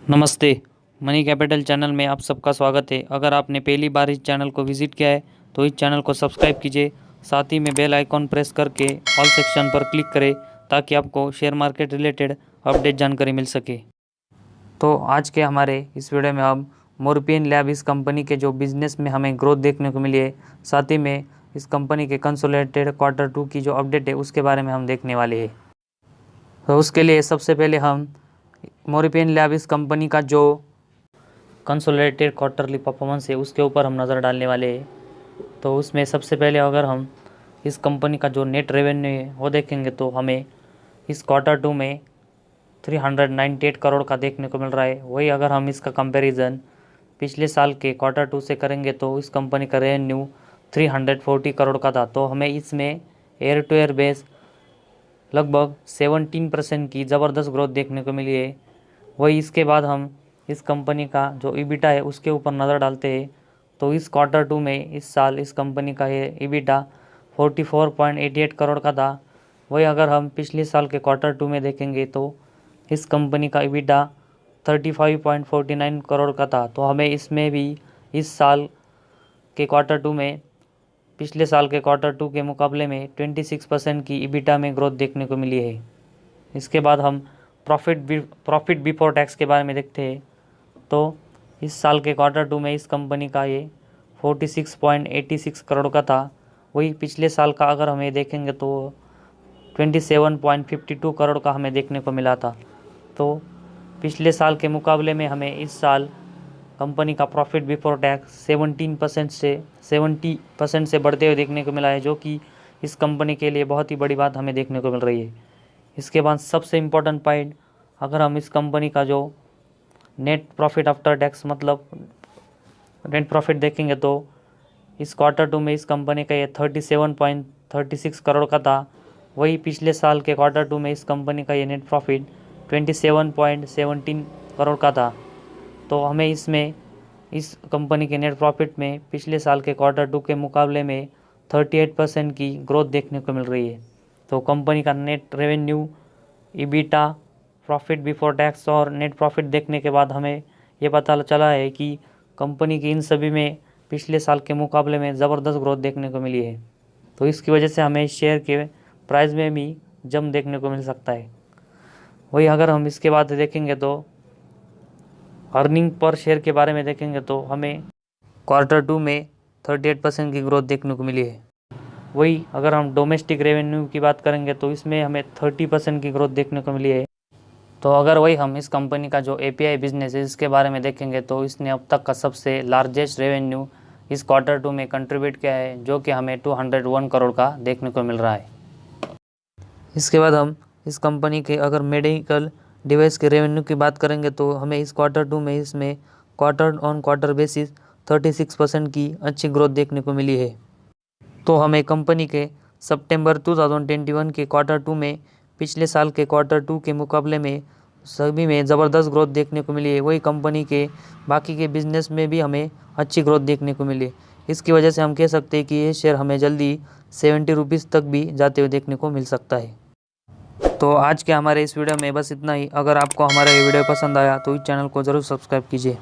नमस्ते। Money capital channel में आप सबका स्वागत है। अगर आपने पहली बार इस चैनल को विजिट किया है तो इस चैनल को सब्सक्राइब कीजिए, साथ ही में बेल आइकॉन प्रेस करके ऑल सेक्शन पर क्लिक करें ताकि आपको शेयर मार्केट रिलेटेड अपडेट जानकारी मिल सके। तो आज के हमारे इस वीडियो में हम मोरपियन लैब इस कंपनी के जो बिज़नेस में हमें ग्रोथ देखने को मिली है, साथ ही में इस कंपनी के कंसोलिडेटेड Q2 की जो अपडेट है उसके बारे में हम देखने वाले हैं। तो उसके लिए सबसे पहले हम मोरपियन लैब इस कंपनी का जो कंसोलिडेटेड क्वार्टरली परफॉर्मेंस है उसके ऊपर हम नज़र डालने वाले हैं। तो उसमें सबसे पहले अगर हम इस कंपनी का जो नेट रेवेन्यू है वो देखेंगे तो हमें इस Q2 में 398 करोड़ का देखने को मिल रहा है। वही अगर हम इसका कंपैरिजन पिछले साल के Q2 से करेंगे तो इस कंपनी का रेवेन्यू 340 करोड़ का था। तो हमें इसमें एयर टू एयर बेस लगभग 17% की ज़बरदस्त ग्रोथ देखने को मिली है। वही इसके बाद हम इस कंपनी का जो ईबिटा है उसके ऊपर नज़र डालते हैं तो इस Q2 में इस साल इस कंपनी का ये ईबिटा 44.88 करोड़ का था। वही अगर हम पिछले साल के Q2 में देखेंगे तो इस कंपनी का ईबिटा 35.49 करोड़ का था। तो हमें इसमें भी इस साल के Q2 में पिछले साल के Q2 के मुकाबले में 26% की ईबिटा में ग्रोथ देखने को मिली है। इसके बाद हम प्रॉफिट बिफोर टैक्स के बारे में देखते हैं तो इस साल के Q2 में इस कंपनी का ये 46.86 करोड़ का था। वही पिछले साल का अगर हमें देखेंगे तो 27.52 करोड़ का हमें देखने को मिला था। तो पिछले साल के मुकाबले में हमें इस साल कंपनी का प्रॉफिट बिफोर टैक्स 70% से बढ़ते हुए देखने को मिला है, जो कि इस कंपनी के लिए बहुत ही बड़ी बात हमें देखने को मिल रही है। इसके बाद सबसे इम्पोर्टेंट पॉइंट, अगर हम इस कंपनी का जो नेट प्रॉफिट आफ्टर टैक्स मतलब नेट प्रॉफिट देखेंगे तो इस Q2 में इस कंपनी का ये 37.36 करोड़ का था। वही पिछले साल के Q2 में इस कंपनी का ये नेट प्रॉफिट 27.17 करोड़ का था। तो हमें इसमें इस कंपनी के नेट प्रॉफिट में पिछले साल के Q2 के मुकाबले में 38% की ग्रोथ देखने को मिल रही है। तो कंपनी का net revenue, EBITDA, profit before tax और नेट प्रॉफिट देखने के बाद हमें ये पता चला है कि कंपनी की इन सभी में पिछले साल के मुकाबले में ज़बरदस्त ग्रोथ देखने को मिली है। तो इसकी वजह से हमें शेयर के प्राइस में भी जंप देखने को मिल सकता है। वही अगर हम इसके बाद देखेंगे तो अर्निंग पर शेयर के बारे में देखेंगे तो हमें Q2 में 38% की ग्रोथ देखने को मिली है। वही अगर हम डोमेस्टिक रेवेन्यू की बात करेंगे तो इसमें हमें 30% की ग्रोथ देखने को मिली है। तो अगर वही हम इस कंपनी का जो API बिजनेस है इसके बारे में देखेंगे तो इसने अब तक का सबसे लार्जेस्ट रेवेन्यू इस Q2 में कंट्रीब्यूट किया है, जो कि हमें 201 करोड़ का देखने को मिल रहा है। इसके बाद हम इस कंपनी के अगर मेडिकल डिवाइस के रेवेन्यू की बात करेंगे तो हमें इस Q2 में इसमें क्वार्टर बेसिस 36% की अच्छी ग्रोथ देखने को मिली है। तो हमें कंपनी के सितंबर 2021 के Q2 में पिछले साल के Q2 के मुकाबले में सभी में ज़बरदस्त ग्रोथ देखने को मिली है। वही कंपनी के बाकी के बिज़नेस में भी हमें अच्छी ग्रोथ देखने को मिली। इसकी वजह से हम कह सकते हैं कि ये शेयर हमें जल्दी 70 रुपीज़ तक भी जाते हुए देखने को मिल सकता है। तो आज के हमारे इस वीडियो में बस इतना ही। अगर आपको हमारा ये वीडियो पसंद आया तो इस चैनल को ज़रूर सब्सक्राइब कीजिए।